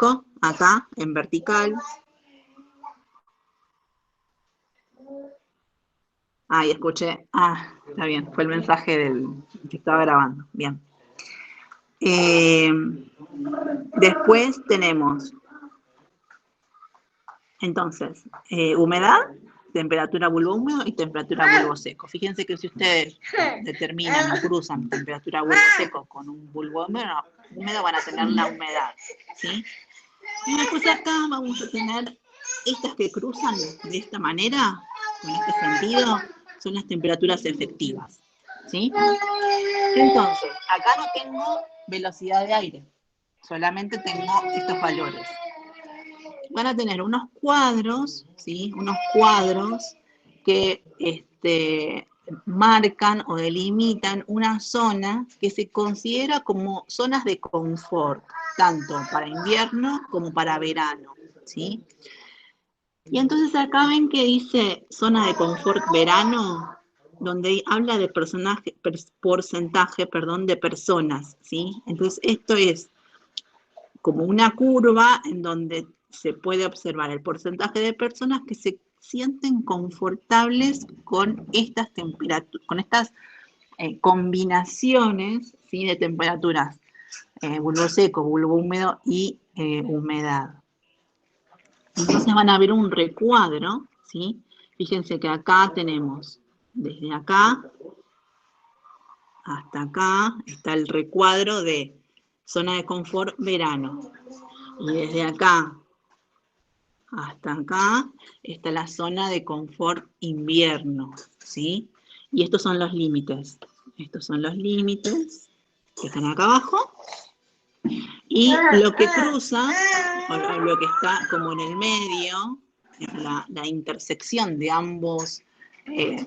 seco, acá, en vertical. Ahí escuché. Ah, está bien, fue el mensaje que estaba grabando. Bien. Después tenemos, entonces, humedad, temperatura bulbo húmedo y temperatura bulbo seco. Fíjense que si ustedes determinan o cruzan temperatura bulbo seco con un bulbo húmedo, van a tener la humedad, ¿sí? Y después acá vamos a tener estas que cruzan de esta manera, con este sentido, son las temperaturas efectivas, ¿sí? Entonces, acá no tengo velocidad de aire, solamente tengo estos valores. Van a tener unos cuadros, ¿sí? Unos cuadros que marcan o delimitan una zona que se considera como zonas de confort, tanto para invierno como para verano, ¿sí? Y entonces acá ven que dice zona de confort verano, donde habla de porcentaje de personas, ¿sí? Entonces esto es como una curva en donde se puede observar el porcentaje de personas que se sienten confortables con estas temperaturas, con estas combinaciones, ¿sí? De temperaturas, bulbo seco, bulbo húmedo y humedad. Entonces van a ver un recuadro, ¿sí? Fíjense que acá tenemos, desde acá hasta acá, está el recuadro de zona de confort verano. Y desde acá hasta acá está la zona de confort invierno, ¿sí? Y estos son los límites. Estos son los límites que están acá abajo. Y lo que cruza, o lo que está como en el medio, la intersección de ambos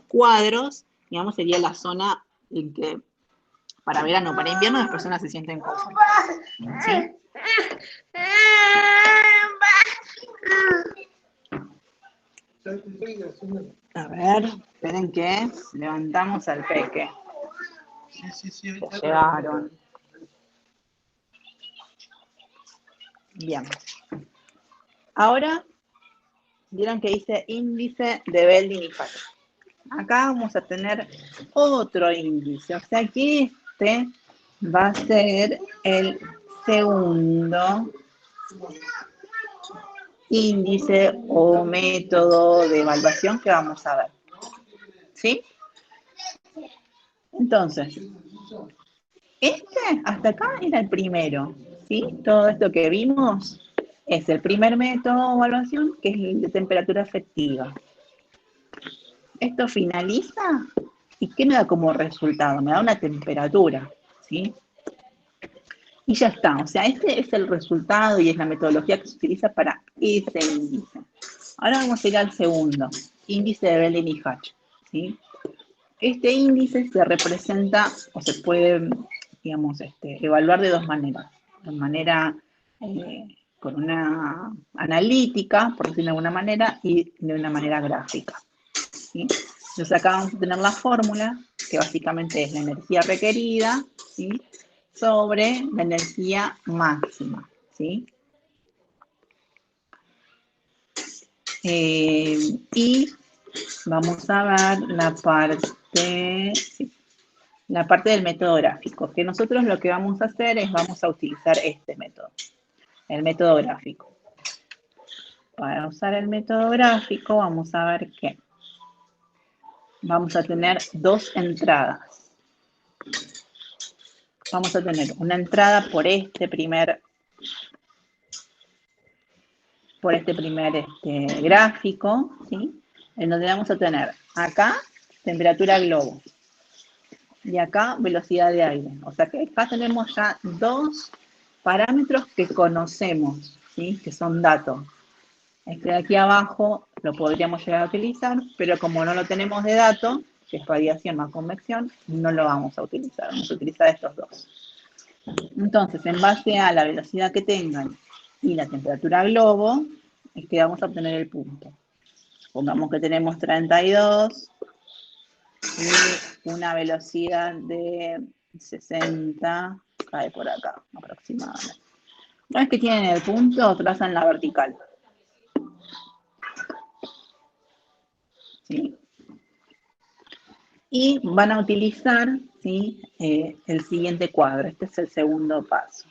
cuadros, digamos, sería la zona en que para verano, para invierno, las personas se sienten confortables, ¿sí? A ver, esperen que levantamos al peque. Sí, llegaron. Bien. Ahora, vieron que dice índice de Belling y Fayet. Acá vamos a tener otro índice, o sea que este va a ser el segundo índice o método de evaluación que vamos a ver, ¿sí? Entonces, hasta acá era el primero, ¿sí? Todo esto que vimos es el primer método de evaluación, que es el de temperatura efectiva. Esto finaliza, ¿y qué me da como resultado? Me da una temperatura, ¿sí? Y ya está, o sea, este es el resultado y es la metodología que se utiliza para ese índice. Ahora vamos a ir al segundo, índice de Belling y Hatch, ¿sí? Este índice se representa o se puede, digamos, evaluar de dos maneras. De manera con una analítica, por decirlo de alguna manera, y de una manera gráfica, ¿sí? Entonces acá vamos a tener la fórmula, que básicamente es la energía requerida, ¿sí? Sobre la energía máxima, ¿sí? Y vamos a ver la parte del método gráfico, que nosotros lo que vamos a hacer es vamos a utilizar este método, el método gráfico. Para usar el método gráfico vamos a ver que vamos a tener dos entradas. Vamos a tener una entrada por este primer gráfico, ¿sí? En donde vamos a tener acá temperatura globo y acá velocidad de aire. O sea que acá tenemos ya dos parámetros que conocemos, ¿sí? Que son datos. Este de aquí abajo lo podríamos llegar a utilizar, pero como no lo tenemos de dato, que es radiación más convección, no lo vamos a utilizar. Vamos a utilizar estos dos. Entonces, en base a la velocidad que tengan y la temperatura globo, es que vamos a obtener el punto. Pongamos que tenemos 32 y una velocidad de 60, cae por acá aproximadamente. Una vez que tienen el punto, trazan la vertical. ¿Sí? Y van a utilizar, ¿sí? El siguiente cuadro. Este es el segundo paso.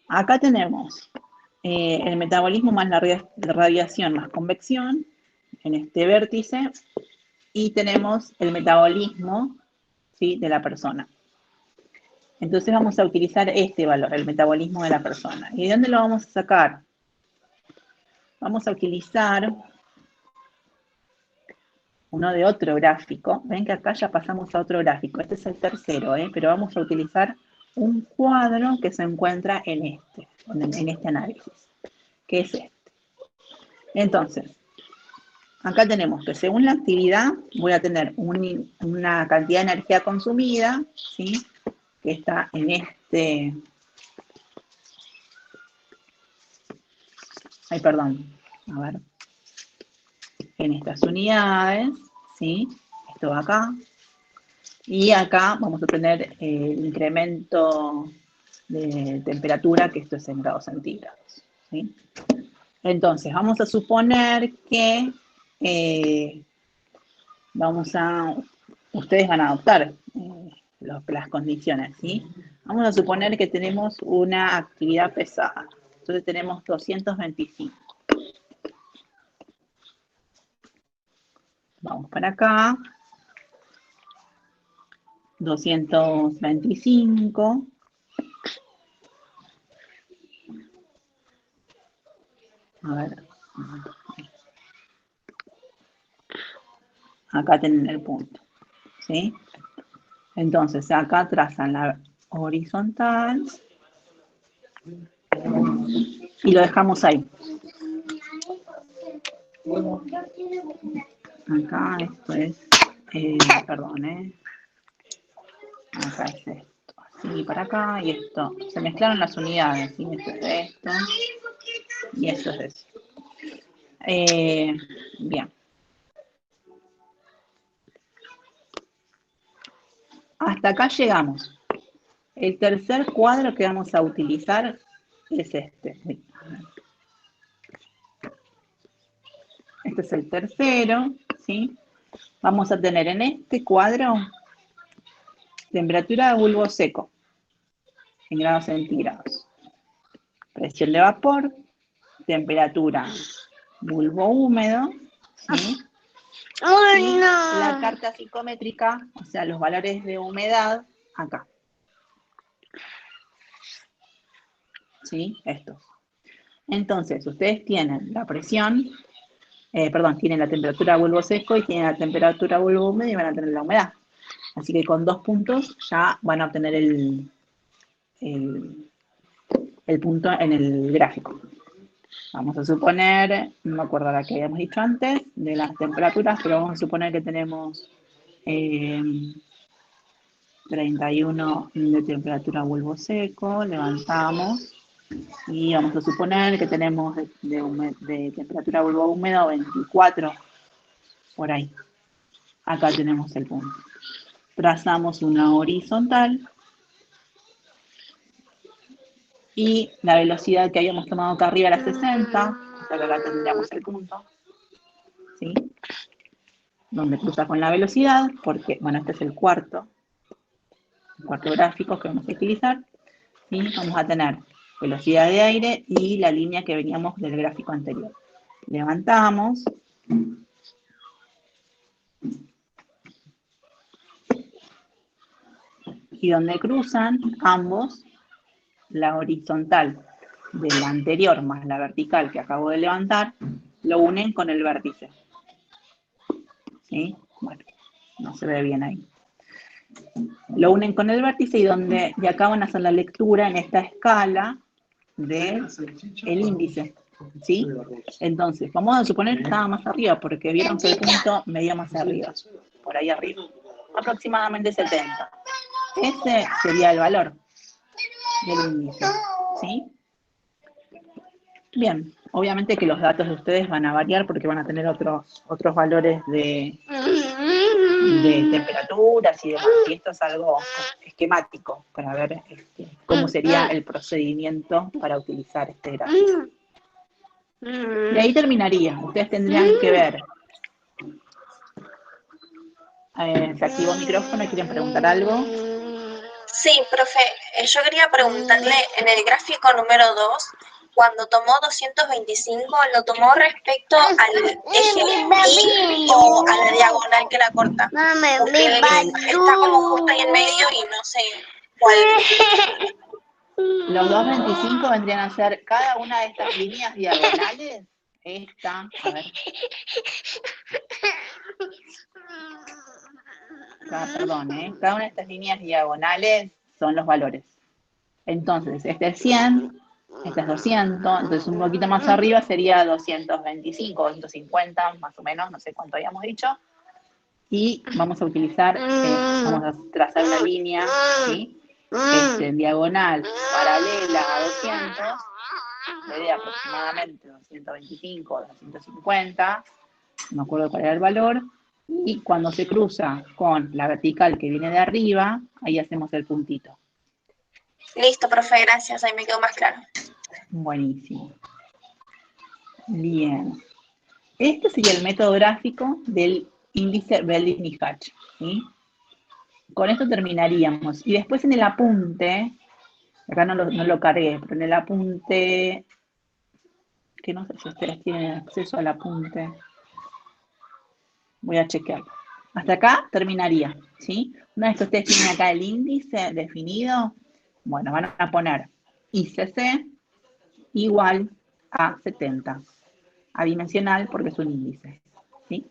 Acá tenemos el metabolismo más la radiación más convección en este vértice, y tenemos el metabolismo, ¿sí? De la persona. Entonces vamos a utilizar este valor, el metabolismo de la persona. ¿Y de dónde lo vamos a sacar? Vamos a utilizar uno de otro gráfico. Ven que acá ya pasamos a otro gráfico. Este es el tercero, pero vamos a utilizar un cuadro que se encuentra en este análisis, que es este. Entonces, acá tenemos que según la actividad voy a tener una cantidad de energía consumida, ¿sí? Que está en este... Ay, perdón. A ver. En estas unidades, ¿sí? Esto va acá. Y acá vamos a tener el incremento de temperatura, que esto es en grados centígrados, ¿sí? Entonces, vamos a suponer que ustedes van a adoptar las condiciones, ¿sí? Vamos a suponer que tenemos una actividad pesada. Entonces tenemos 225. Vamos para acá. 225. A ver. Acá tienen el punto, ¿sí? Entonces, acá trazan la horizontal y lo dejamos ahí. Acá esto es, perdón, acá es esto, así para acá y esto. Se mezclaron las unidades, ¿sí? Esto es de esto y esto es de eso. Bien. Hasta acá llegamos. El tercer cuadro que vamos a utilizar es este. Este es el tercero, ¿sí? Vamos a tener en este cuadro temperatura de bulbo seco en grados centígrados, presión de vapor, temperatura bulbo húmedo, ¿sí? Y la carta psicométrica, o sea, los valores de humedad acá. ¿Sí? Estos. Entonces, ustedes tienen la presión, tienen la temperatura bulbo seco y tienen la temperatura bulbo húmedo y van a tener la humedad. Así que con 2 puntos ya van a obtener el punto en el gráfico. Vamos a suponer, no me acuerdo la que habíamos dicho antes, de las temperaturas, pero vamos a suponer que tenemos 31 de temperatura bulbo seco, levantamos, y vamos a suponer que tenemos de temperatura bulbo húmedo 24, por ahí. Acá tenemos el punto. Trazamos una horizontal y la velocidad que habíamos tomado acá arriba era 60, o sea que acá tendríamos el punto, ¿sí? Donde cruza con la velocidad, porque, bueno, este es el cuarto gráfico que vamos a utilizar, y vamos a tener velocidad de aire y la línea que veníamos del gráfico anterior. Levantamos. Y donde cruzan ambos, la horizontal de la anterior más la vertical que acabo de levantar, lo unen con el vértice. ¿Sí? Bueno, no se ve bien ahí. Lo unen con el vértice y de acá van a hacer la lectura en esta escala del índice. ¿Sí? Entonces, vamos a suponer que estaba más arriba, porque vieron que el punto medía más arriba, por ahí arriba, aproximadamente 70. Ese sería el valor del índice, ¿sí? Bien, obviamente que los datos de ustedes van a variar porque van a tener otros valores de de temperaturas y demás. Y esto es algo esquemático para ver cómo sería el procedimiento para utilizar este gráfico. Y ahí terminaría. Ustedes tendrían que ver. ¿Se activó el micrófono y quieren preguntar algo? Sí, profe, yo quería preguntarle, en el gráfico número 2, cuando tomó 225, ¿lo tomó respecto al eje Y o a la diagonal que la corta? Porque está como justo ahí en medio y no sé cuál. Los 225 vendrían a ser cada una de estas líneas diagonales. Esta, a ver. Perdón, cada una de estas líneas diagonales son los valores. Entonces, este es 100, este es 200, entonces un poquito más arriba sería 225, 250, más o menos, no sé cuánto habíamos dicho. Y vamos a utilizar, vamos a trazar una línea, ¿sí? Diagonal, paralela a 200, de aproximadamente 225, 250, no me acuerdo cuál era el valor, y cuando se cruza con la vertical que viene de arriba, ahí hacemos el puntito. Listo, profe, gracias, ahí me quedó más claro. Buenísimo. Bien. Este sería el método gráfico del índice Belling-Hatch, ¿sí? Con esto terminaríamos. Y después en el apunte, acá no lo cargué, pero en el apunte, que no sé si ustedes tienen acceso al apunte, voy a chequear. Hasta acá terminaría, ¿sí? Una vez que ustedes tienen acá el índice definido, bueno, van a poner ICC igual a 70, adimensional porque es un índice, ¿sí?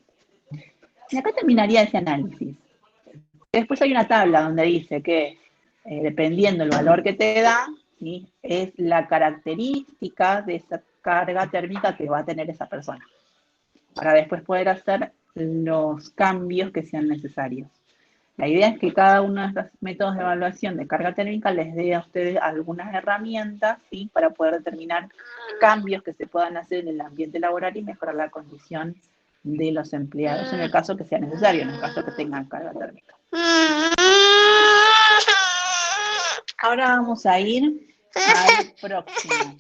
Y acá terminaría ese análisis. Después hay una tabla donde dice que dependiendo del valor que te da, ¿sí? Es la característica de esa carga térmica que va a tener esa persona, para después poder hacer los cambios que sean necesarios. La idea es que cada uno de estos métodos de evaluación de carga térmica les dé a ustedes algunas herramientas, ¿sí? Para poder determinar cambios que se puedan hacer en el ambiente laboral y mejorar la condición de los empleados, en el caso que sea necesario, en el caso que tengan carga térmica. Ahora vamos a ir al próximo.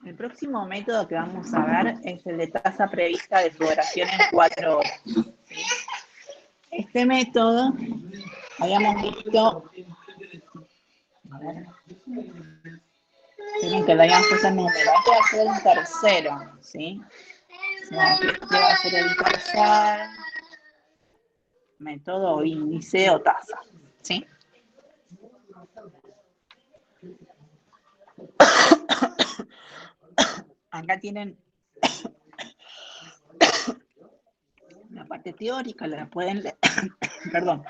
El próximo método que vamos a ver es el de tasa prevista de sudoración en 4 horas. Este método, habíamos visto, a ver, tienen que le hayamos puesto el número, este va a ser el tercero, ¿sí? Este va a ser el tercer método o índice o tasa, ¿sí? Acá tienen la parte teórica, la pueden leer, perdón,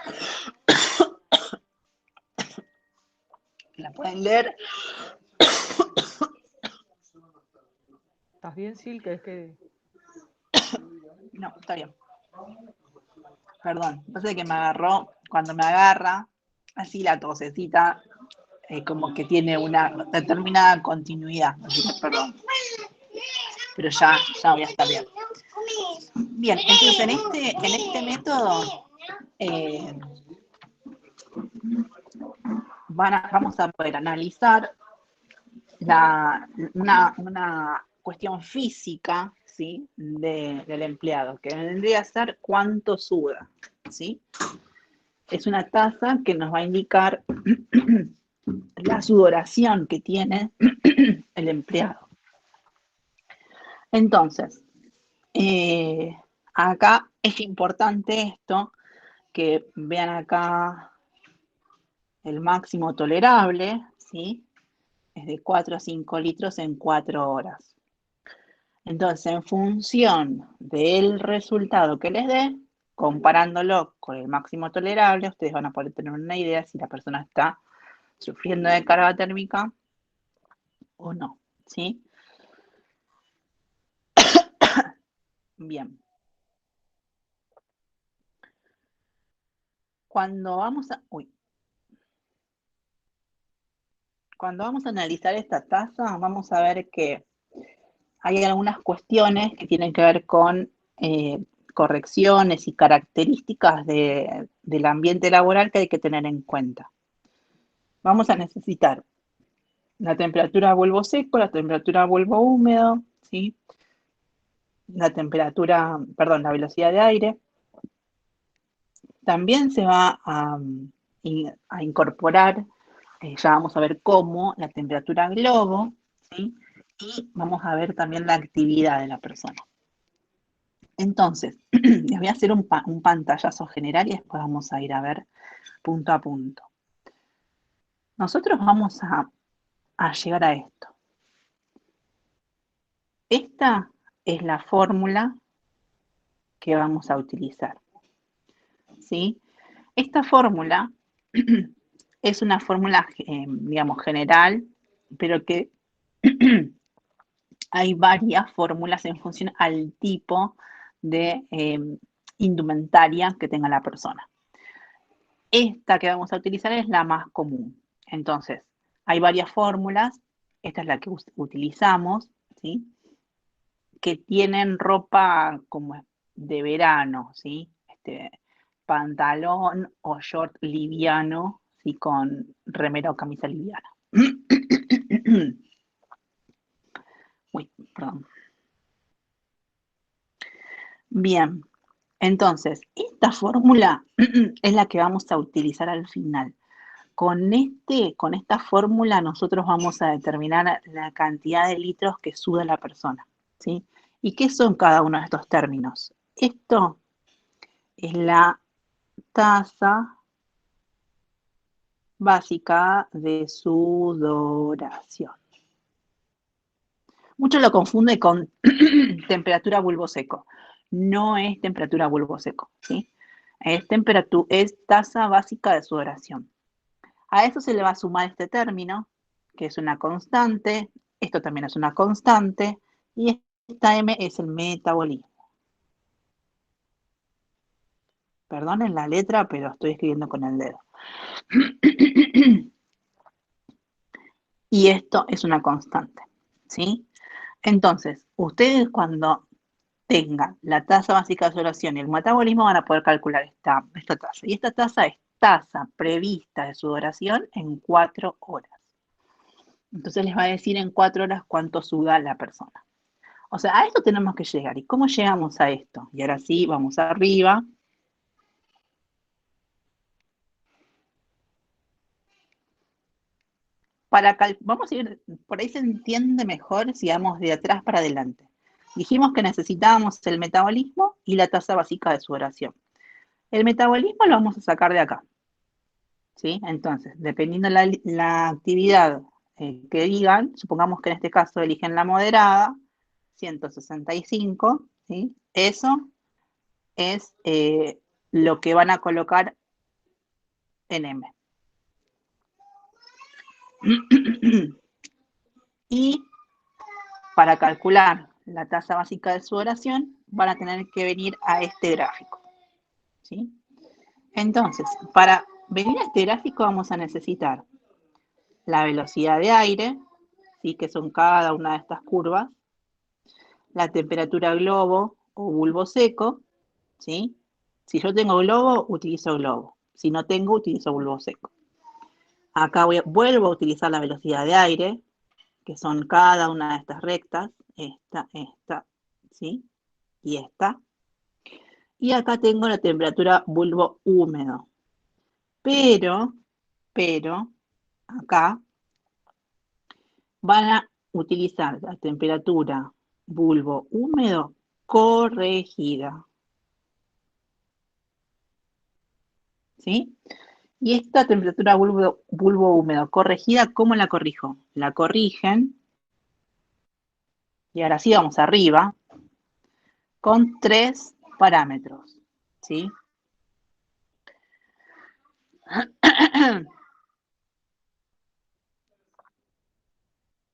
la pueden leer. ¿Estás bien, Sil? ¿Querés que...? No, está bien. Perdón, no sé que me agarró, cuando me agarra, así la tosecita, como que tiene una determinada continuidad, así que perdón. Pero ya voy a estar bien. Bien, entonces en este método vamos a poder analizar una cuestión física, ¿sí? Del empleado, que vendría a ser cuánto suda, ¿sí? Es una tasa que nos va a indicar la sudoración que tiene el empleado. Entonces, acá es importante esto, que vean acá el máximo tolerable, ¿sí? Es de 4 a 5 litros en 4 horas. Entonces, en función del resultado que les dé, comparándolo con el máximo tolerable, ustedes van a poder tener una idea si la persona está sufriendo de carga térmica o no, ¿sí? Bien. Cuando vamos a analizar esta tasa, vamos a ver que hay algunas cuestiones que tienen que ver con correcciones y características del ambiente laboral que hay que tener en cuenta. Vamos a necesitar la temperatura a bulbo seco, la temperatura a bulbo húmedo, ¿sí? La temperatura, perdón, la velocidad de aire. También se va a incorporar, ya vamos a ver cómo, la temperatura globo, ¿sí? Y vamos a ver también la actividad de la persona. Entonces, les voy a hacer un pantallazo general y después vamos a ir a ver punto a punto. Nosotros vamos a llegar a esto. Esta es la fórmula que vamos a utilizar, ¿sí? Esta fórmula es una fórmula, digamos, general, pero que hay varias fórmulas en función al tipo de indumentaria que tenga la persona. Esta que vamos a utilizar es la más común. Entonces, hay varias fórmulas. Esta es la que utilizamos, ¿sí? Que tienen ropa como de verano, ¿sí? Pantalón o short liviano, ¿sí? Con remera o camisa liviana. Uy, perdón. Bien, entonces, esta fórmula es la que vamos a utilizar al final. Con esta fórmula nosotros vamos a determinar la cantidad de litros que suda la persona, ¿sí? ¿Y qué son cada uno de estos términos? Esto es la tasa básica de sudoración. Muchos lo confunden con temperatura bulbo seco. No es temperatura bulbo seco, ¿sí? Es tasa básica de sudoración. A eso se le va a sumar este término, que es una constante. Esto también es una constante. Y esta M es el metabolismo. Perdonen la letra, pero estoy escribiendo con el dedo. Y esto es una constante, ¿sí? Entonces, ustedes cuando tengan la tasa básica de sudoración y el metabolismo van a poder calcular esta tasa. Y esta tasa es tasa prevista de sudoración en 4 horas. Entonces les va a decir en 4 horas cuánto suda la persona. O sea, a esto tenemos que llegar. ¿Y cómo llegamos a esto? Y ahora sí, vamos arriba. Vamos a ir, por ahí se entiende mejor si vamos de atrás para adelante. Dijimos que necesitábamos el metabolismo y la tasa básica de sudoración. El metabolismo lo vamos a sacar de acá, ¿sí? Entonces, dependiendo la actividad que digan, supongamos que en este caso eligen la moderada, 165, ¿sí? Eso es lo que van a colocar en M. Y para calcular la tasa básica de sudoración, van a tener que venir a este gráfico, ¿sí? Entonces, para venir a este gráfico vamos a necesitar la velocidad de aire, ¿sí? Que son cada una de estas curvas, la temperatura globo o bulbo seco, ¿sí? Si yo tengo globo, utilizo globo. Si no tengo, utilizo bulbo seco. Acá vuelvo a utilizar la velocidad de aire, que son cada una de estas rectas, esta, ¿sí? Y esta. Y acá tengo la temperatura bulbo húmedo. Pero, acá van a utilizar la temperatura bulbo húmedo corregida. ¿Sí? Y esta temperatura bulbo húmedo corregida, ¿cómo la corrijo? La corrigen, y ahora sí vamos arriba, con 3 parámetros, ¿sí?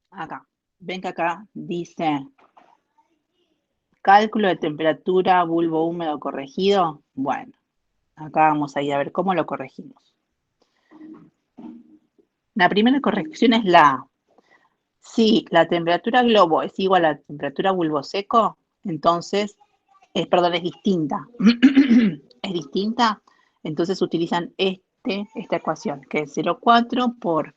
Acá, ven que acá dice cálculo de temperatura bulbo húmedo corregido. Bueno, acá vamos a ir a ver cómo lo corregimos. La primera corrección es la A. Si la temperatura globo es igual a la temperatura bulbo seco, entonces, perdón, es distinta. Es distinta, entonces utilizan esta ecuación, que es 0,4 por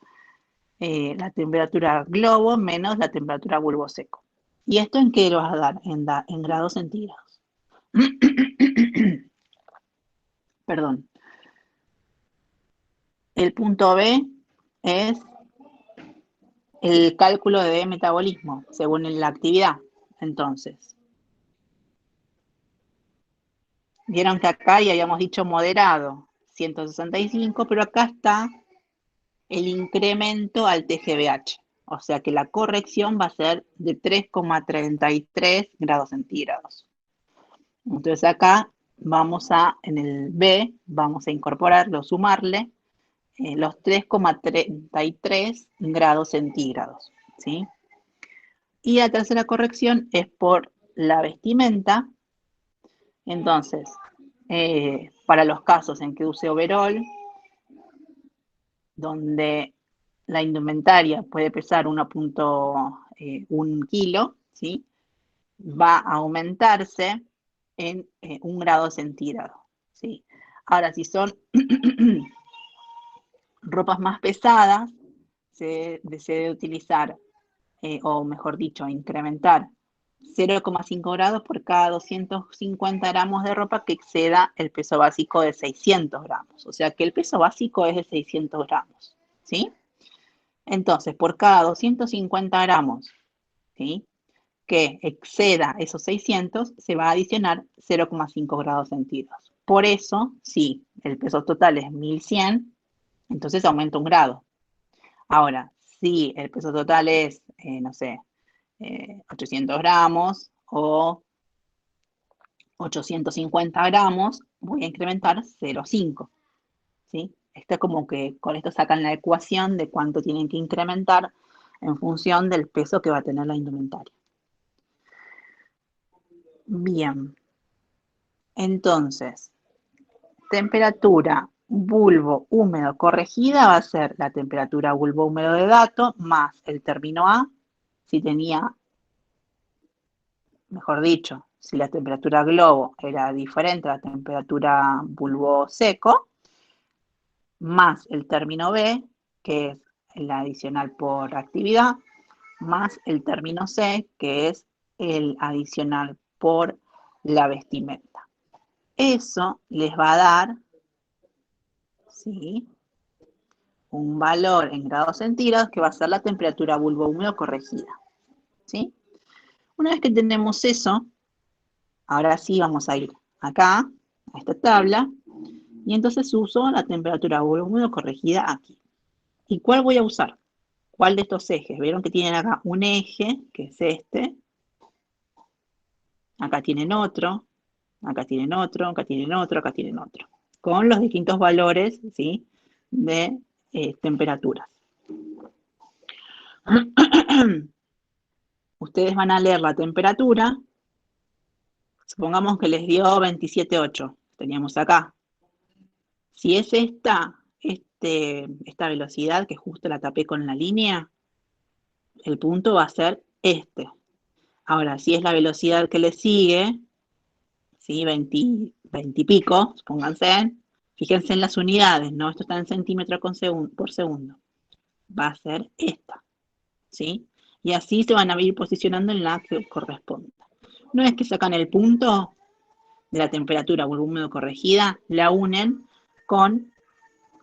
la temperatura globo menos la temperatura bulbo seco. ¿Y esto en qué lo vas a dar? En grados centígrados. Perdón. El punto B es el cálculo de metabolismo, según la actividad. Entonces, vieron que acá ya habíamos dicho moderado, 165, pero acá está el incremento al TGVH. O sea que la corrección va a ser de 3,33 grados centígrados. Entonces acá en el B, vamos a incorporarlo, sumarle los 3,33 grados centígrados, ¿sí? Y la tercera corrección es por la vestimenta. Entonces, para los casos en que use overol, donde la indumentaria puede pesar 1,1 kilo, ¿sí? Va a aumentarse en 1 grado centígrado, ¿sí? Ahora, si son ropas más pesadas, se debe utilizar, o mejor dicho, incrementar 0,5 grados por cada 250 gramos de ropa que exceda el peso básico de 600 gramos. O sea que el peso básico es de 600 gramos, ¿sí? Entonces, por cada 250 gramos, ¿sí?, que exceda esos 600, se va a adicionar 0,5 grados centígrados. Por eso, si el peso total es 1100, entonces aumenta 1 grado. Ahora, si el peso total es, no sé, 800 gramos o 850 gramos, voy a incrementar 0,5, ¿sí? Esto como que con esto sacan la ecuación de cuánto tienen que incrementar en función del peso que va a tener la indumentaria. Bien, entonces, temperatura bulbo húmedo corregida va a ser la temperatura bulbo húmedo de dato más el término A, si tenía, mejor dicho, si la temperatura globo era diferente a la temperatura bulbo seco, más el término B, que es el adicional por actividad, más el término C, que es el adicional por la vestimenta. Eso les va a dar, ¿sí?, un valor en grados centígrados que va a ser la temperatura bulbo húmedo corregida, ¿sí? Una vez que tenemos eso, ahora sí vamos a ir acá, a esta tabla, y entonces uso la temperatura bulbo húmedo corregida aquí. ¿Y cuál voy a usar? ¿Cuál de estos ejes? Vieron que tienen acá un eje, que es este. Acá tienen otro, acá tienen otro, acá tienen otro, acá tienen otro. Con los distintos valores, ¿sí?, de temperaturas. Ustedes van a leer la temperatura. Supongamos que les dio 27,8. Teníamos acá. Si es esta velocidad, que justo la tapé con la línea, el punto va a ser este. Ahora, si es la velocidad que le sigue, ¿sí?, 20 y pico, pónganse, fíjense en las unidades, ¿no? Esto está en centímetros por segundo. Va a ser esta, ¿sí? Y así se van a ir posicionando en la que corresponda. Una vez que sacan el punto de la temperatura bulbo húmedo corregida, la unen con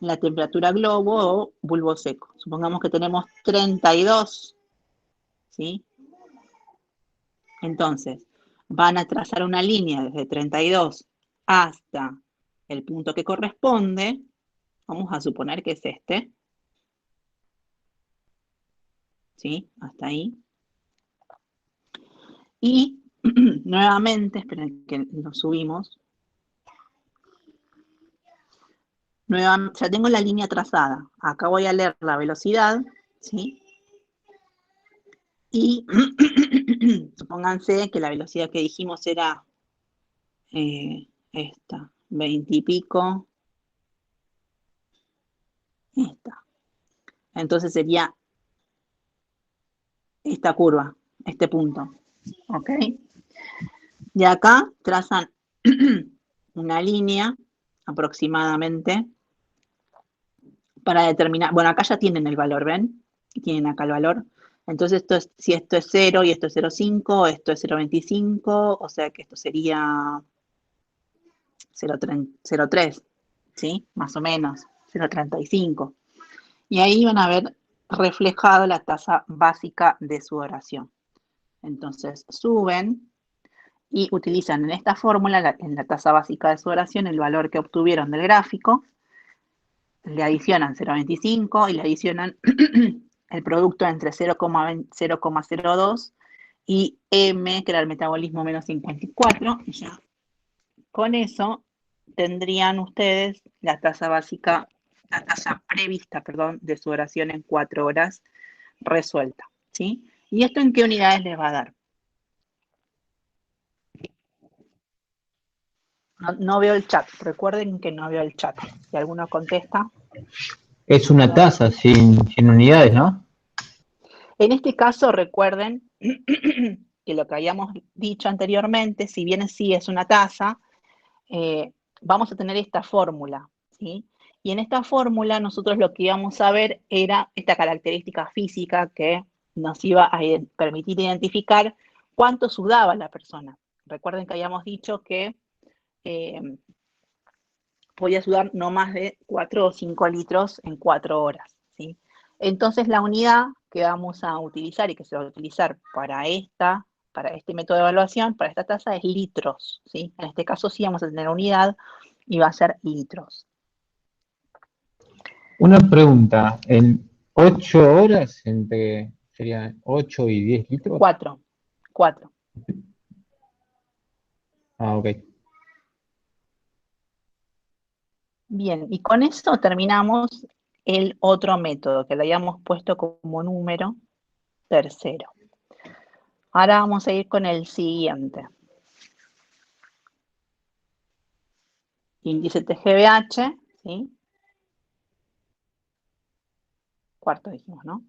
la temperatura globo o bulbo seco. Supongamos que tenemos 32, ¿sí? Entonces, van a trazar una línea desde 32 hasta el punto que corresponde. Vamos a suponer que es este, ¿sí? Hasta ahí. Y nuevamente, esperen que lo subimos. Ya tengo la línea trazada. Acá voy a leer la velocidad, ¿sí? Y supónganse que la velocidad que dijimos era esta, 20 y pico, esta. Entonces sería esta curva, este punto. ¿Ok? De acá trazan una línea aproximadamente para determinar, bueno, acá ya tienen el valor, ¿ven? Tienen acá el valor. Entonces, si esto es 0 y esto es 0,5, esto es 0,25, o sea que esto sería 0,3, ¿sí? Más o menos, 0,35. Y ahí van a ver reflejado la tasa básica de su oración. Entonces, suben y utilizan en esta fórmula, en la tasa básica de su oración, el valor que obtuvieron del gráfico, le adicionan 0,25 y le adicionan el producto entre 0,02 y M, que era el metabolismo menos 54, y ya con eso tendrían ustedes la tasa básica, la tasa prevista, perdón, de su oración en 4 horas resuelta, ¿sí? ¿Y esto en qué unidades les va a dar? No veo el chat, recuerden que no veo el chat. Si alguno contesta. Es una tasa sin unidades, ¿no? En este caso, recuerden que lo que habíamos dicho anteriormente, si bien sí es una tasa, vamos a tener esta fórmula, ¿sí? Y en esta fórmula nosotros lo que íbamos a ver era esta característica física que nos iba a permitir identificar cuánto sudaba la persona. Recuerden que habíamos dicho que podía sudar no más de 4 o 5 litros en 4 horas, ¿sí? Entonces la unidad que vamos a utilizar y que se va a utilizar para este método de evaluación, para esta tasa, es litros, ¿sí? En este caso sí vamos a tener unidad y va a ser litros. Una pregunta, ¿en 8 horas serían 8 y 10 litros? 4. Ah, ok. Bien, y con eso terminamos el otro método que le habíamos puesto como número tercero. Ahora vamos a ir con el siguiente. Índice TGVH, ¿sí? Cuarto dijimos, ¿no?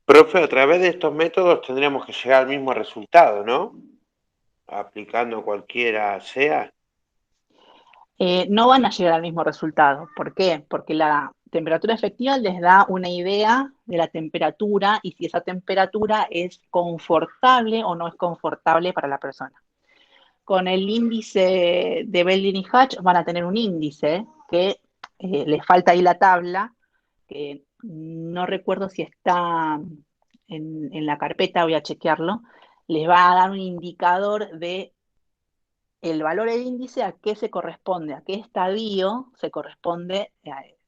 Profe, a través de estos métodos tendríamos que llegar al mismo resultado, ¿no? Aplicando cualquiera sea. No van a llegar al mismo resultado. ¿Por qué? Porque la temperatura efectiva les da una idea de la temperatura y si esa temperatura es confortable o no es confortable para la persona. Con el índice de Belin y Hatch van a tener un índice que les falta ahí la tabla, que no recuerdo si está en la carpeta, voy a chequearlo, les va a dar un indicador de el valor del índice a qué se corresponde, a qué estadio se corresponde,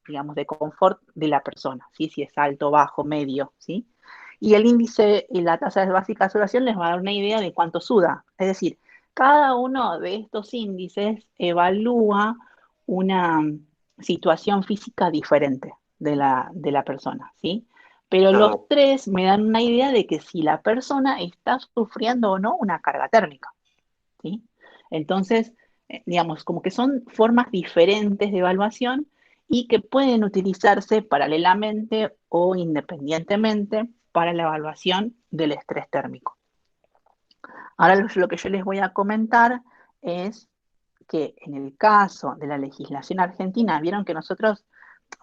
digamos, de confort de la persona, ¿sí? Si es alto, bajo, medio, ¿sí? Y el índice y la tasa básica de sudoración les va a dar una idea de cuánto suda. Es decir, cada uno de estos índices evalúa una situación física diferente de la persona, ¿sí? Pero los tres me dan una idea de que si la persona está sufriendo o no una carga térmica, ¿sí? Entonces, digamos, como que son formas diferentes de evaluación y que pueden utilizarse paralelamente o independientemente para la evaluación del estrés térmico. Ahora lo que yo les voy a comentar es que en el caso de la legislación argentina, vieron que nosotros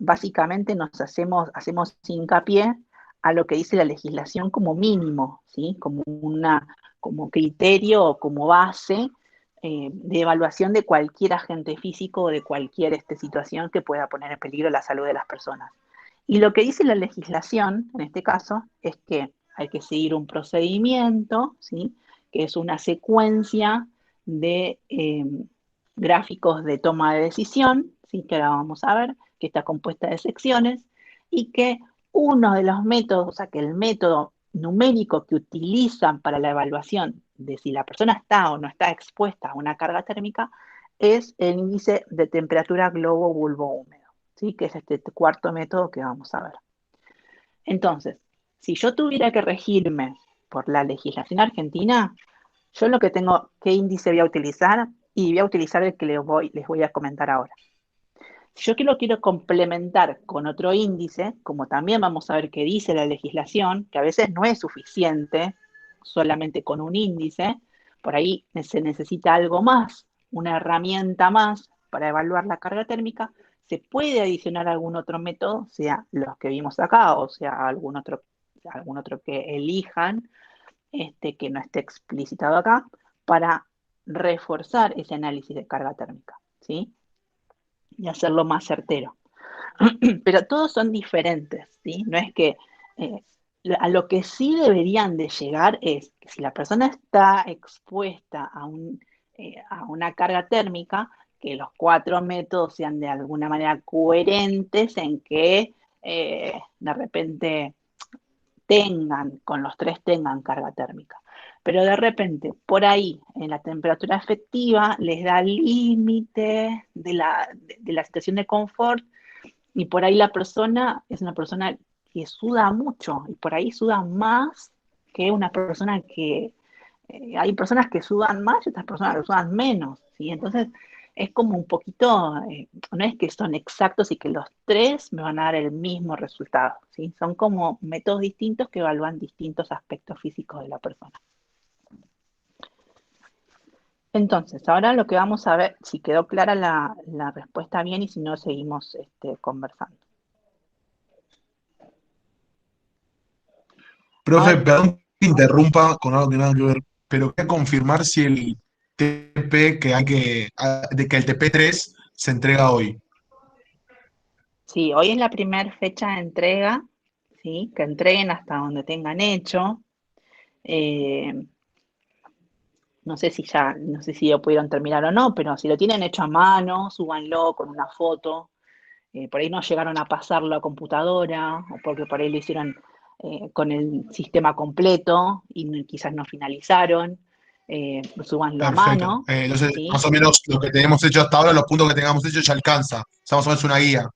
básicamente hacemos hincapié a lo que dice la legislación como mínimo, ¿sí? Como criterio o como base de evaluación de cualquier agente físico o de cualquier situación que pueda poner en peligro la salud de las personas. Y lo que dice la legislación, en este caso, es que hay que seguir un procedimiento, ¿sí? Que es una secuencia de gráficos de toma de decisión, ¿sí? Que ahora vamos a ver, que está compuesta de secciones, y que uno de los métodos, o sea, que el método numérico que utilizan para la evaluación de si la persona está o no está expuesta a una carga térmica es el índice de temperatura globo bulbo húmedo, ¿sí? Que es este cuarto método que vamos a ver. Entonces, si yo tuviera que regirme por la legislación argentina, yo lo que tengo, ¿qué índice voy a utilizar? Y voy a utilizar el que les voy a comentar ahora. Si yo lo quiero complementar con otro índice, como también vamos a ver qué dice la legislación, que a veces no es suficiente solamente con un índice, por ahí se necesita algo más, una herramienta más para evaluar la carga térmica, se puede adicionar algún otro método, sea los que vimos acá, o sea algún otro que elijan, que no esté explicitado acá, para reforzar ese análisis de carga térmica, ¿sí? Y hacerlo más certero. Pero todos son diferentes, ¿sí? No es que eh, a lo que sí deberían de llegar es que si la persona está expuesta a una carga térmica, que los 4 métodos sean de alguna manera coherentes en que de repente con los 3 tengan carga térmica. Pero de repente, por ahí, en la temperatura efectiva, les da límite de la situación de confort y por ahí la persona es una persona que suda mucho y por ahí suda más que una persona que... hay personas que sudan más y otras personas que sudan menos, ¿sí? Entonces es como un poquito, no es que son exactos y que los 3 me van a dar el mismo resultado, ¿sí? Son como métodos distintos que evalúan distintos aspectos físicos de la persona. Entonces, ahora lo que vamos a ver, si quedó clara la respuesta bien y si no, seguimos conversando. Profe, Ahora, perdón que interrumpa con algo que nada que ver, pero quería confirmar si el TP de que el TP3 se entrega hoy. sí, hoy es la primera fecha de entrega, ¿sí? Que entreguen hasta donde tengan hecho. Eh, no sé si ya pudieron terminar o no, pero si lo tienen hecho a mano, súbanlo con una foto. Por ahí no llegaron a pasarlo a computadora, o porque por ahí lo hicieron con el sistema completo y quizás no finalizaron. Súbanlo a Perfecto. mano, Entonces, ¿sí? más o menos lo que tenemos hecho hasta ahora, los puntos que tengamos hechos ya alcanza. O sea, más o menos una guía.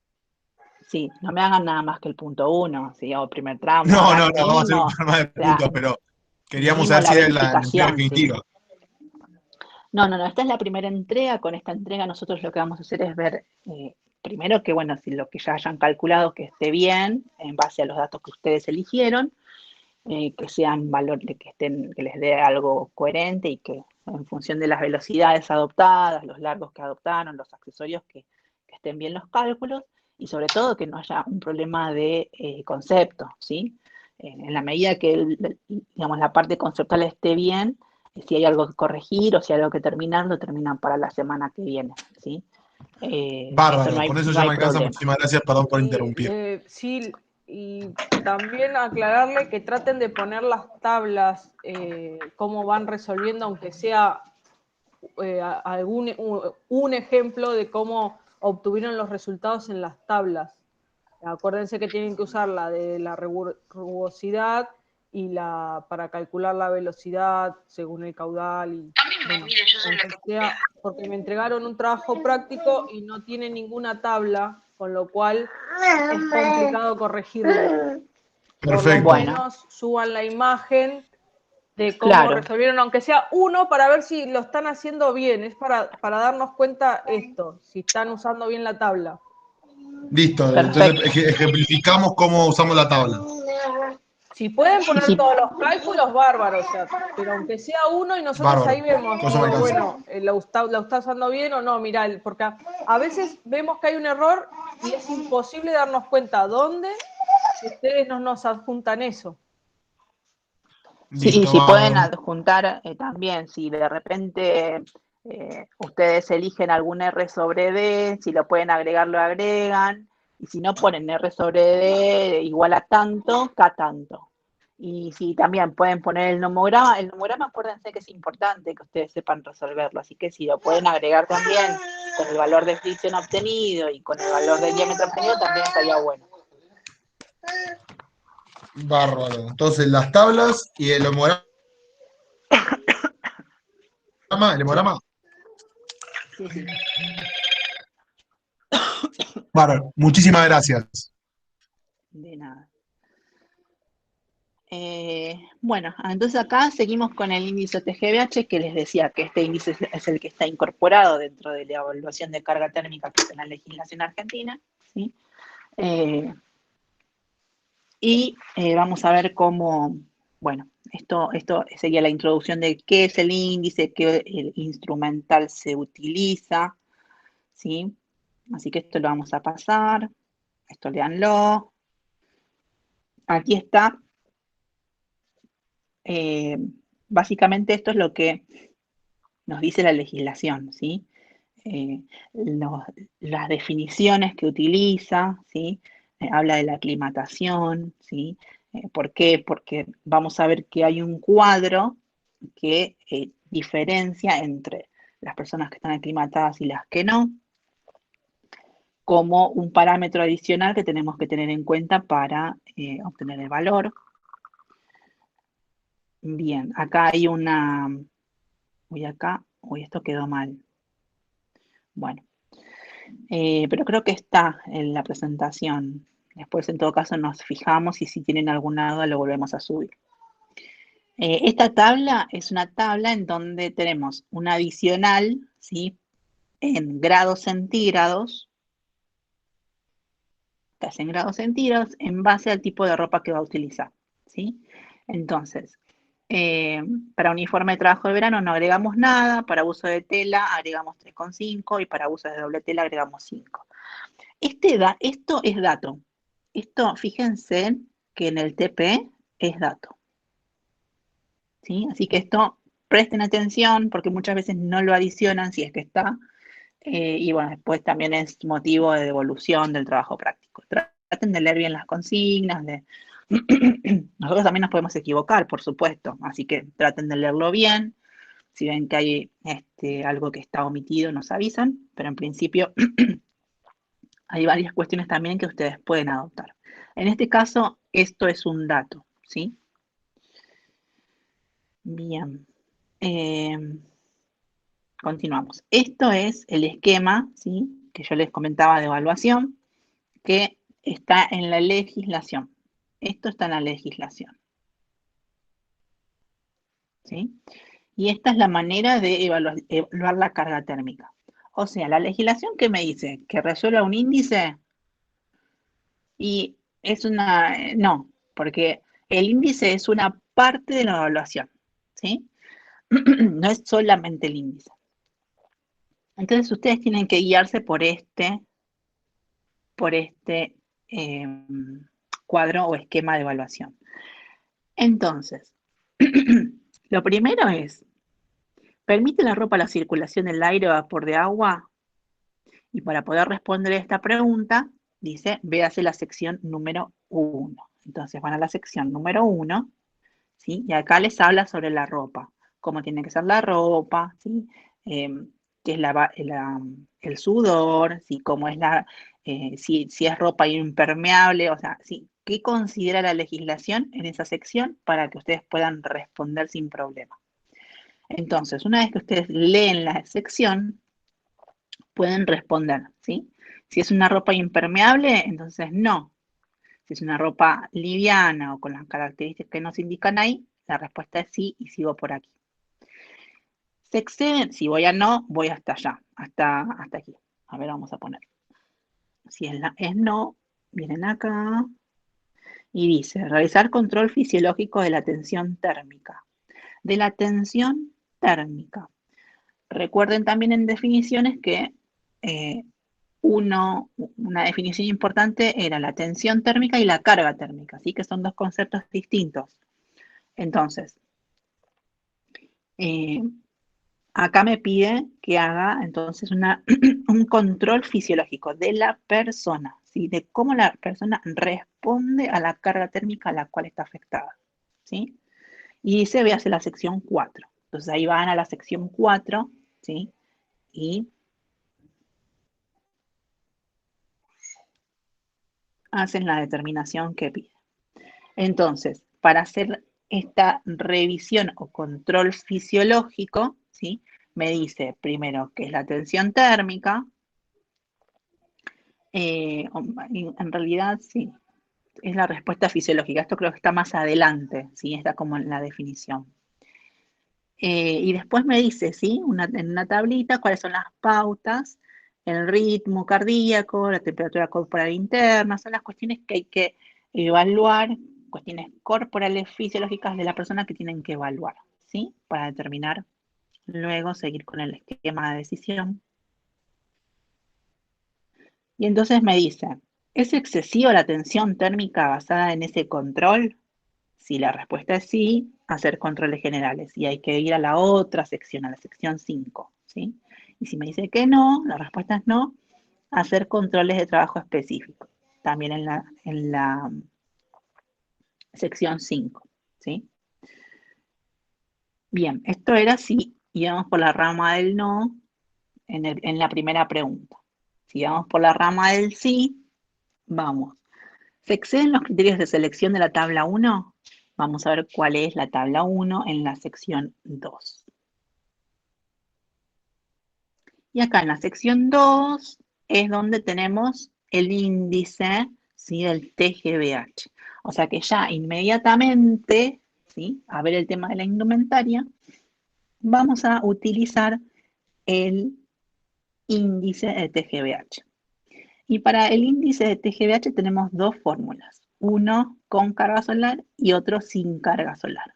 Sí, no me hagan nada más que el punto 1, ¿sí? O el primer tramo, No, hagan no, no, vamos a hacer un programa de puntos, pero queríamos mínimo saber la si era la entrega verificación, ¿sí? definitiva. No, esta es la primera entrega. Con esta entrega nosotros lo que vamos a hacer es ver, primero que, bueno, si lo que ya hayan calculado que esté bien, en base a los datos que ustedes eligieron, que sean valores que les dé algo coherente y que en función de las velocidades adoptadas, los largos que adoptaron, los accesorios, que estén bien los cálculos y sobre todo que no haya un problema de concepto, ¿sí? En la medida que, digamos, la parte conceptual esté bien, si hay algo que corregir o si hay algo que terminar, lo terminan para la semana que viene, ¿sí? Eso Bárbaro, con eso no ya hay me alcanza. problema. Muchísimas gracias, perdón por Y interrumpir. sí, y también aclararle que traten de poner las tablas, cómo van resolviendo, aunque sea un ejemplo de cómo obtuvieron los resultados en las tablas. Acuérdense que tienen que usar la de la rugosidad y para calcular la velocidad según el caudal. Y, bueno, porque me entregaron un trabajo práctico y no tiene ninguna tabla, con lo cual es complicado corregirlo. Por lo Perfecto. menos suban la imagen de cómo Claro. resolvieron, aunque sea uno, para ver si lo están haciendo bien. Es para darnos cuenta esto, si están usando bien la tabla. Listo, entonces Perfecto. ejemplificamos cómo usamos la tabla. Si pueden Y poner si, todos los cálculos, bárbaro, o sea, pero aunque sea uno y nosotros Bárbaro, ahí vemos, con eso me digo, alcanza. bueno, ¿lo está usando bien o no? Mirá, porque a veces vemos que hay un error y es imposible darnos cuenta dónde si ustedes no nos adjuntan eso. sí, y Listo, si pueden bárbaro. adjuntar también, si de repente ustedes eligen algún R sobre D, si lo pueden agregar, lo agregan, y si no ponen R sobre D igual a tanto, K tanto. Y si también pueden poner el nomograma acuérdense que es importante que ustedes sepan resolverlo, así que si lo pueden agregar también con el valor de fricción obtenido y con el valor de diámetro obtenido, también estaría bueno. Bárbaro. Entonces, las tablas y el homograma. ¿El homograma? Sí, sí. Bárbaro. Muchísimas gracias. De nada. Bueno, entonces acá seguimos con el índice TGVH, que les decía que este índice es el que está incorporado dentro de la evaluación de carga térmica que está en la legislación argentina, ¿sí? Vamos a ver cómo, bueno, esto sería la introducción de qué es el índice, qué el instrumental se utiliza, ¿sí? Así que esto lo vamos a pasar, esto léanlo. Aquí está. Básicamente esto es lo que nos dice la legislación, ¿sí? Las definiciones que utiliza, ¿sí? Habla de la aclimatación, ¿sí? ¿Por qué? Porque vamos a ver que hay un cuadro que diferencia entre las personas que están aclimatadas y las que no, como un parámetro adicional que tenemos que tener en cuenta para obtener el valor. Bien, acá hay una... Voy acá, uy, esto quedó mal. Bueno, pero creo que está en la presentación. Después, en todo caso, nos fijamos y si tienen alguna duda lo volvemos a subir. Esta tabla es una tabla en donde tenemos un adicional, ¿sí? En grados centígrados, casi en grados centígrados, en base al tipo de ropa que va a utilizar, ¿sí? Entonces, para uniforme de trabajo de verano no agregamos nada, para uso de tela agregamos 3,5 y para uso de doble tela agregamos 5. Esto es dato. Esto, fíjense que en el TP es dato. ¿Sí? Así que esto, presten atención porque muchas veces no lo adicionan si es que está. Y bueno, después también es motivo de devolución del trabajo práctico. Traten de leer bien las consignas. Nosotros también nos podemos equivocar, por supuesto. Así que traten de leerlo bien. Si ven que hay algo que está omitido, nos avisan. Pero en principio... hay varias cuestiones también que ustedes pueden adoptar. En este caso, esto es un dato, ¿sí? Bien. Continuamos. Esto es el esquema, ¿sí? Que yo les comentaba de evaluación, que está en la legislación. Esto está en la legislación. ¿Sí? Y esta es la manera de evaluar la carga térmica. O sea, la legislación que me dice que resuelva un índice y es una, no, porque el índice es una parte de la evaluación, ¿sí? No es solamente el índice. Entonces ustedes tienen que guiarse por este cuadro o esquema de evaluación. Entonces, lo primero es, ¿permite la ropa la circulación del aire o vapor de agua? Y para poder responder esta pregunta, dice, véase la sección número 1. Entonces van a la sección número 1, ¿sí? Y acá les habla sobre la ropa, cómo tiene que ser la ropa, ¿sí? Qué es el sudor, ¿sí? Cómo es si es ropa impermeable, o sea, ¿sí? ¿Qué considera la legislación en esa sección para que ustedes puedan responder sin problema? Entonces, una vez que ustedes leen la sección, pueden responder, ¿sí? Si es una ropa impermeable, entonces no. Si es una ropa liviana o con las características que nos indican ahí, la respuesta es sí y sigo por aquí. Se exceden, si voy a no, voy hasta allá, hasta aquí. A ver, vamos a poner. Si es no, vienen acá y dice, realizar control fisiológico de la tensión térmica. De la tensión térmica. Recuerden también en definiciones que una definición importante era la tensión térmica y la carga térmica, ¿sí? Que son dos conceptos distintos. Entonces, acá me pide que haga entonces un control fisiológico de la persona, ¿sí? De cómo la persona responde a la carga térmica a la cual está afectada, ¿sí? Y dice, véase la sección 4. Entonces ahí van a la sección 4, ¿sí? Y hacen la determinación que pide. Entonces, para hacer esta revisión o control fisiológico, ¿sí? Me dice primero qué es la tensión térmica. En realidad, sí. es la respuesta fisiológica. Esto creo que está más adelante, ¿sí? Está como en la definición. Y después me dice, ¿sí? En una tablita, cuáles son las pautas, el ritmo cardíaco, la temperatura corporal interna, son las cuestiones que hay que evaluar, cuestiones corporales fisiológicas de la persona que tienen que evaluar, ¿sí? Para determinar, luego seguir con el esquema de decisión. Y entonces me dice, ¿es excesiva la tensión térmica basada en ese control? Si la respuesta es sí, hacer controles generales. Y hay que ir a la otra sección, a la sección 5, ¿sí? Y si me dice que no, la respuesta es no, hacer controles de trabajo específicos. También en la sección 5, ¿sí? Bien, esto era si íbamos por la rama del no en la primera pregunta. Si vamos por la rama del sí, vamos. ¿Se exceden los criterios de selección de la tabla 1? Vamos a ver cuál es la tabla 1 en la sección 2. Y acá en la sección 2 es donde tenemos el índice, ¿sí? Del TGVH. O sea que ya inmediatamente, ¿sí? A ver el tema de la indumentaria, vamos a utilizar el índice de TGVH. Y para el índice de TGVH tenemos dos fórmulas, uno con carga solar y otro sin carga solar.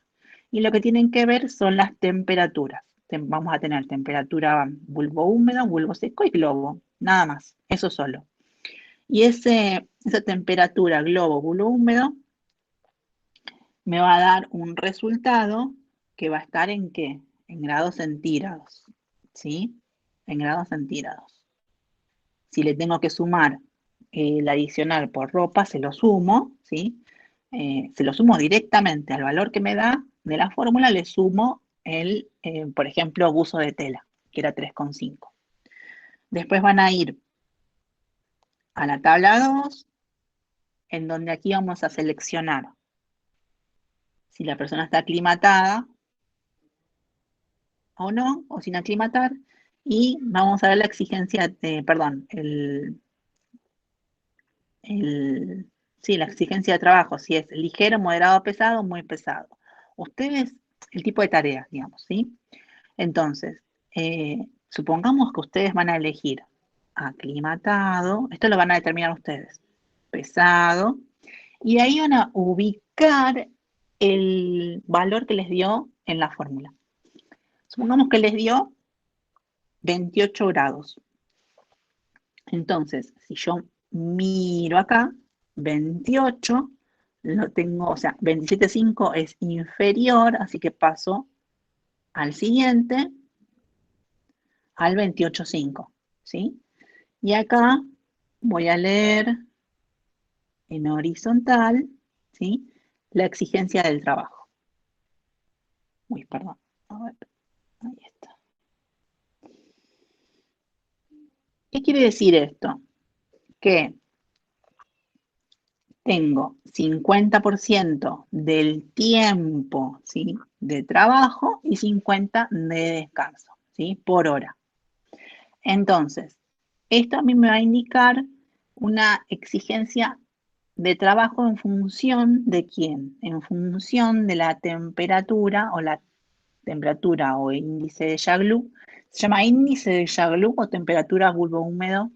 Y lo que tienen que ver son las temperaturas. Vamos a tener temperatura bulbo húmedo, bulbo seco y globo, nada más, eso solo. Y esa temperatura globo, bulbo húmedo, me va a dar un resultado que va a estar en ¿qué? En grados centígrados, ¿sí? En grados centígrados. Si le tengo que sumar el adicional por ropa, se lo sumo, ¿sí? Se lo sumo directamente al valor que me da de la fórmula, le sumo por ejemplo, buzo de tela, que era 3,5. Después van a ir a la tabla 2, en donde aquí vamos a seleccionar si la persona está aclimatada o no, o sin aclimatar, y vamos a ver la exigencia, sí, la exigencia de trabajo, si es ligero, moderado, pesado, muy pesado. Ustedes, el tipo de tarea, digamos, ¿sí? Entonces, supongamos que ustedes van a elegir aclimatado, esto lo van a determinar ustedes, pesado, y ahí van a ubicar el valor que les dio en la fórmula. Supongamos que les dio 28 grados. Entonces, si yo miro acá, 28, lo tengo, o sea, 27,5 es inferior, así que paso al siguiente, al 28,5, ¿sí? Y acá voy a leer en horizontal, ¿sí? La exigencia del trabajo. Uy, perdón. A ver, ahí está. ¿Qué quiere decir esto? Que tengo 50% del tiempo, ¿sí? De trabajo y 50 de descanso, ¿sí? Por hora. Entonces, esto a mí me va a indicar una exigencia de trabajo en función de quién, en función de la temperatura o índice de Yaglu. Se llama índice de Yaglu o temperatura bulbo húmedo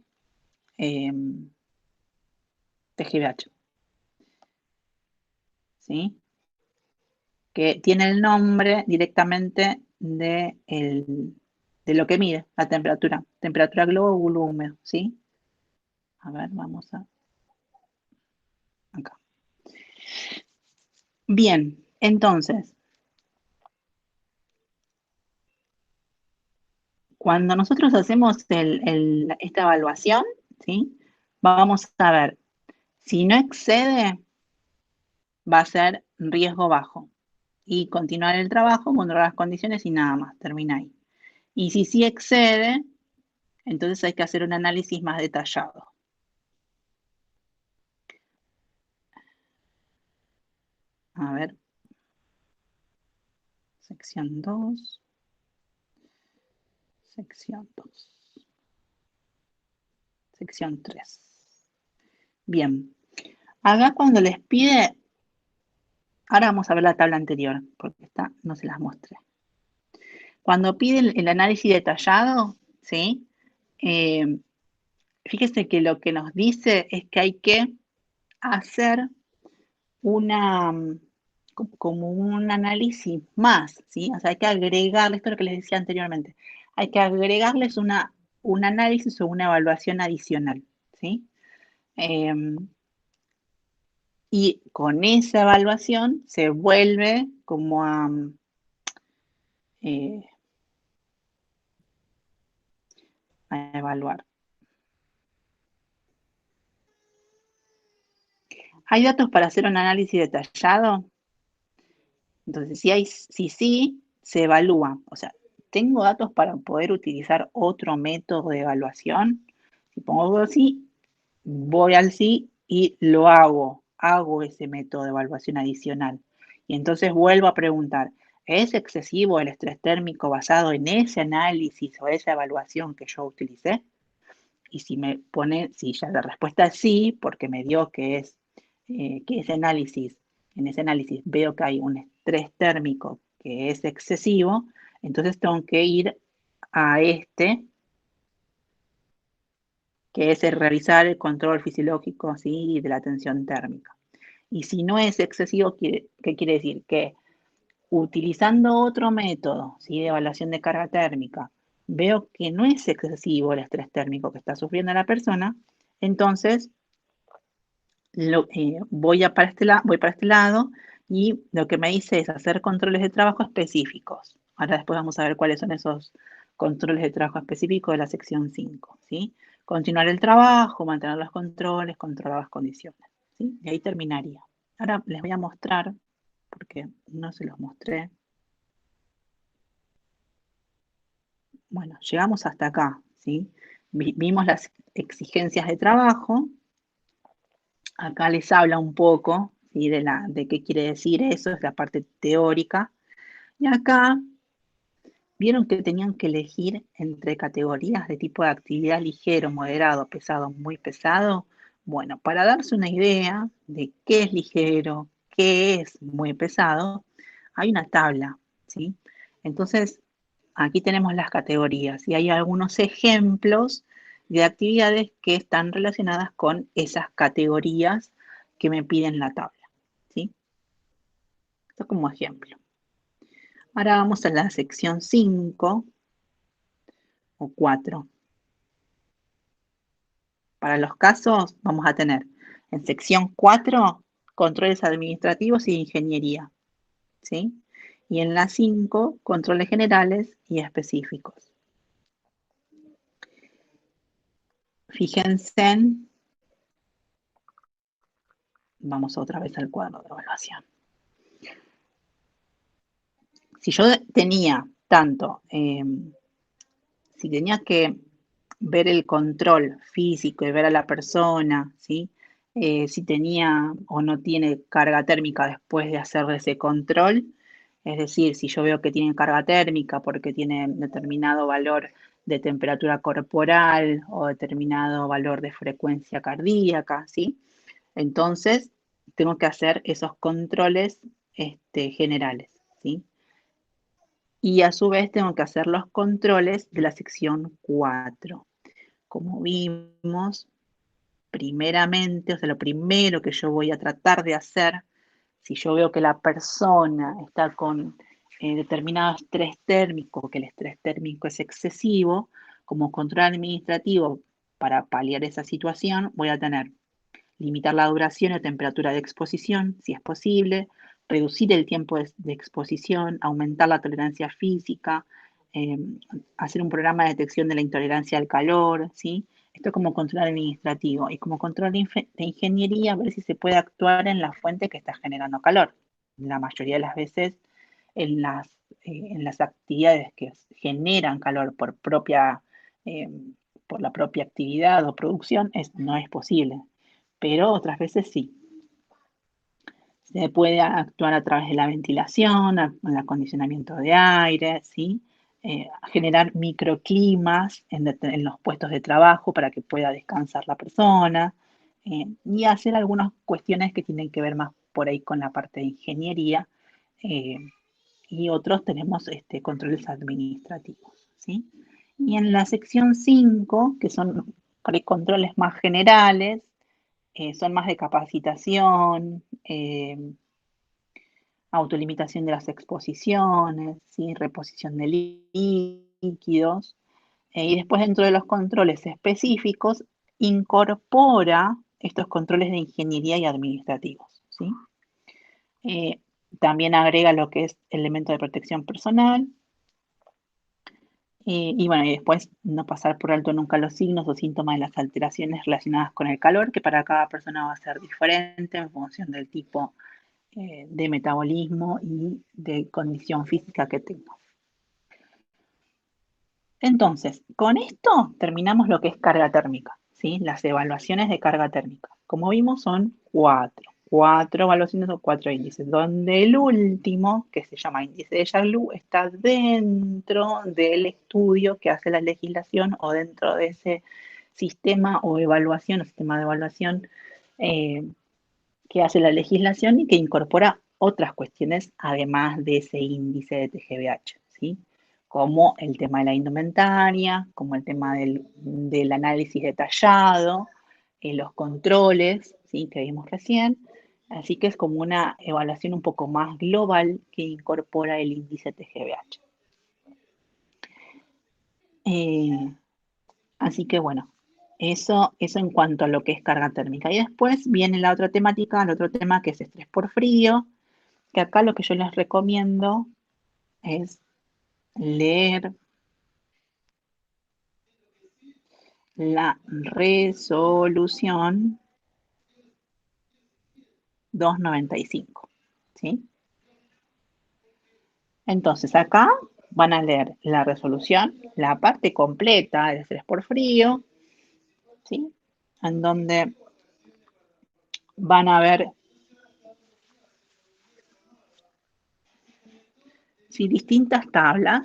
TGVH. ¿Sí? Que tiene el nombre directamente de lo que mide, la temperatura globo bulbo húmedo, ¿sí? A ver, vamos a acá. Bien, entonces, cuando nosotros hacemos esta evaluación, ¿sí? Vamos a ver, si no excede, va a ser riesgo bajo. Y continuar el trabajo, controlar las condiciones y nada más, termina ahí. Y si sí excede, entonces hay que hacer un análisis más detallado. A ver. Sección 2. Sección 2. Sección 3. Bien. Acá cuando les pide, ahora vamos a ver la tabla anterior, porque esta no se las mostré. Cuando pide el análisis detallado, ¿sí? Fíjese que lo que nos dice es que hay que hacer como un análisis más, ¿sí? O sea, hay que agregarle, esto es lo que les decía anteriormente, hay que agregarles un análisis o una evaluación adicional, ¿sí? Y con esa evaluación se vuelve como a evaluar. ¿Hay datos para hacer un análisis detallado? Entonces, si sí, se evalúa. O sea, ¿tengo datos para poder utilizar otro método de evaluación? Si pongo sí, voy al sí y lo hago. Hago ese método de evaluación adicional. Y entonces vuelvo a preguntar, ¿es excesivo el estrés térmico basado en ese análisis o esa evaluación que yo utilicé? Y si me pone, si ya la respuesta es sí, porque me dio que en ese análisis veo que hay un estrés térmico que es excesivo, entonces tengo que ir a que es el revisar el control fisiológico, ¿sí? De la tensión térmica. Y si no es excesivo, ¿qué quiere decir? Que utilizando otro método, ¿sí? De evaluación de carga térmica, veo que no es excesivo el estrés térmico que está sufriendo la persona, entonces voy para este lado y lo que me dice es hacer controles de trabajo específicos. Ahora después vamos a ver cuáles son esos controles de trabajo específicos de la sección 5, ¿sí? Continuar el trabajo, mantener los controles, controlar las condiciones, ¿sí? Y ahí terminaría. Ahora les voy a mostrar, porque no se los mostré. Bueno, llegamos hasta acá, ¿sí? Vimos las exigencias de trabajo. Acá les habla un poco, ¿sí? De qué quiere decir eso, es la parte teórica. Y acá vieron que tenían que elegir entre categorías de tipo de actividad ligero, moderado, pesado, muy pesado. Bueno, para darse una idea de qué es ligero, qué es muy pesado, hay una tabla, ¿sí? Entonces, aquí tenemos las categorías y hay algunos ejemplos de actividades que están relacionadas con esas categorías que me piden la tabla, ¿sí? Esto como ejemplo. Ahora vamos a la sección 5 o 4. Para los casos vamos a tener en sección 4 controles administrativos y de ingeniería, ¿sí? Y en la 5 controles generales y específicos. Fíjense, vamos otra vez al cuadro de evaluación. Si yo tenía si tenía que ver el control físico y ver a la persona, ¿sí? Si tenía o no tiene carga térmica después de hacer ese control, es decir, si yo veo que tiene carga térmica porque tiene determinado valor de temperatura corporal o determinado valor de frecuencia cardíaca, ¿sí? Entonces, tengo que hacer esos controles generales, ¿sí? Y a su vez tengo que hacer los controles de la sección 4. Como vimos, primeramente, o sea, lo primero que yo voy a tratar de hacer, si yo veo que la persona está con determinado estrés térmico, que el estrés térmico es excesivo, como control administrativo para paliar esa situación, voy a tener limitar la duración o temperatura de exposición, si es posible, reducir el tiempo de exposición, aumentar la tolerancia física, eh, hacer un programa de detección de la intolerancia al calor, ¿sí? Esto como control administrativo y como control de ingeniería, ver si se puede actuar en la fuente que está generando calor. La mayoría de las veces en las actividades que generan calor eh, por la propia actividad o producción, no es posible, pero otras veces sí. Se puede actuar a través de la ventilación, el acondicionamiento de aire, ¿sí? Generar microclimas en los puestos de trabajo para que pueda descansar la persona, y hacer algunas cuestiones que tienen que ver más por ahí con la parte de ingeniería, y otros tenemos controles administrativos, ¿sí? Y en la sección 5, que son por ahí controles más generales, son más de capacitación, autolimitación de las exposiciones, ¿sí? Reposición de líquidos, y después dentro de los controles específicos incorpora estos controles de ingeniería y administrativos, ¿sí? También agrega lo que es elemento de protección personal, y bueno, y después no pasar por alto nunca los signos o síntomas de las alteraciones relacionadas con el calor, que para cada persona va a ser diferente en función del tipo de metabolismo y de condición física que tenga. Entonces, con esto terminamos lo que es carga térmica, ¿sí? Las evaluaciones de carga térmica. Como vimos, son cuatro evaluaciones o 4 índices, donde el último, que se llama índice de Jaglu, está dentro del estudio que hace la legislación o dentro de ese sistema o evaluación o sistema de evaluación que hace la legislación y que incorpora otras cuestiones además de ese índice de TGVH, ¿sí? Como el tema de la indumentaria, como el tema del análisis detallado, los controles, ¿sí? Que vimos recién. Así que es como una evaluación un poco más global que incorpora el índice TGVH. Así que bueno, eso en cuanto a lo que es carga térmica. Y después viene la otra temática, el otro tema que es estrés por frío, que acá lo que yo les recomiendo es leer la resolución 295, ¿sí? Entonces acá van a leer la resolución, la parte completa del estrés por frío, ¿sí? En donde van a ver distintas tablas.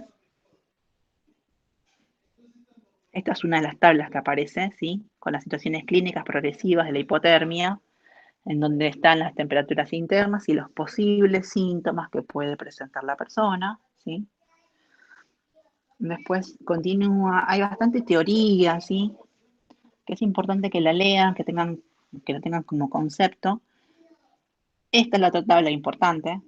Esta es una de las tablas que aparece, ¿sí? Con las situaciones clínicas progresivas de la hipotermia, en donde están las temperaturas internas y los posibles síntomas que puede presentar la persona, ¿sí? Después continúa, hay bastante teoría, ¿sí? Que es importante que la lean, que lo tengan como concepto. Esta es la otra tabla importante,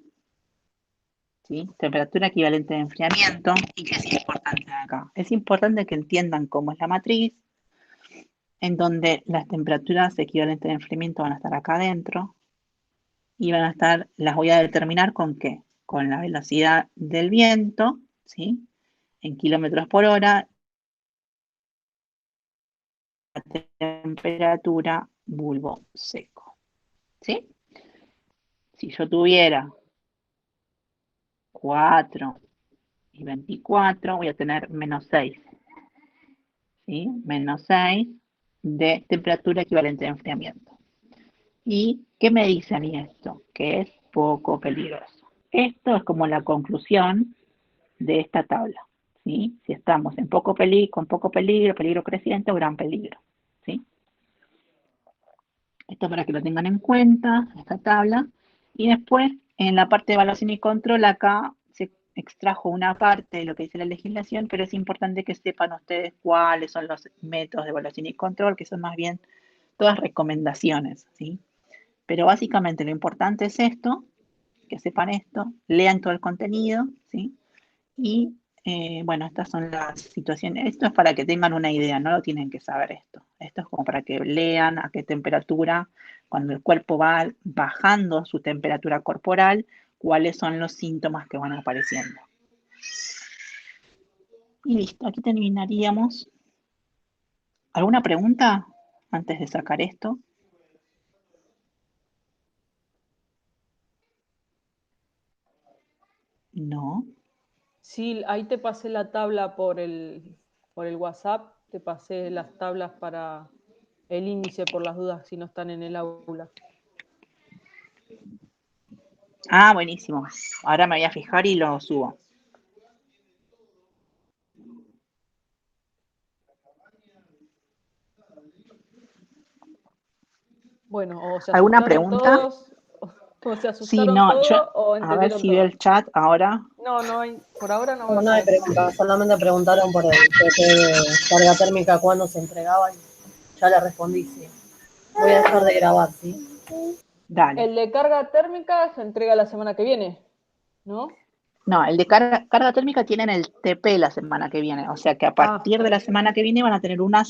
¿sí? Temperatura equivalente de enfriamiento. ¿Y qué es importante acá? Es importante que entiendan cómo es la matriz, en donde las temperaturas equivalentes de enfriamiento van a estar acá adentro, y van a estar, las voy a determinar ¿con qué? Con la velocidad del viento, ¿sí? En kilómetros por hora, la temperatura bulbo seco, ¿sí? Si yo tuviera 4 y 24, voy a tener menos 6, ¿sí? Menos 6 de temperatura equivalente de enfriamiento. ¿Y qué me dice a mí esto? Que es poco peligroso. Esto es como la conclusión de esta tabla, ¿sí? Si estamos en poco peligro, con poco peligro, peligro creciente o gran peligro, ¿sí? Esto para que lo tengan en cuenta, esta tabla. Y después, en la parte de evaluación y control, acá se extrajo una parte de lo que dice la legislación, pero es importante que sepan ustedes cuáles son los métodos de evaluación y control, que son más bien todas recomendaciones, ¿sí? Pero básicamente lo importante es esto, que sepan esto, lean todo el contenido, ¿sí? Y bueno, estas son las situaciones. Esto es para que tengan una idea, no lo tienen que saber esto. Esto es como para que lean a qué temperatura, cuando el cuerpo va bajando su temperatura corporal, cuáles son los síntomas que van apareciendo. Y listo, aquí terminaríamos. ¿Alguna pregunta antes de sacar esto? No. Sí, ahí te pasé la tabla por el WhatsApp, te pasé las tablas para el índice por las dudas si no están en el aula. Ah, buenísimo. Ahora me voy a fijar y lo subo. Bueno, o se ¿Alguna asustaron pregunta? todos, o se Sí, asustaron no, todos, o a ver entendieron si veo todo. el chat ahora. No, no hay, por ahora no No, veo no hay preguntas. pregunta, solamente preguntaron por el TP de carga térmica cuándo se entregaba y ya le respondí, sí. Voy a dejar de grabar, ¿sí? Dale. El de carga térmica se entrega la semana que viene, ¿no? No, el de carga térmica tienen el TP la semana que viene, o sea que a partir de la semana que viene van a tener una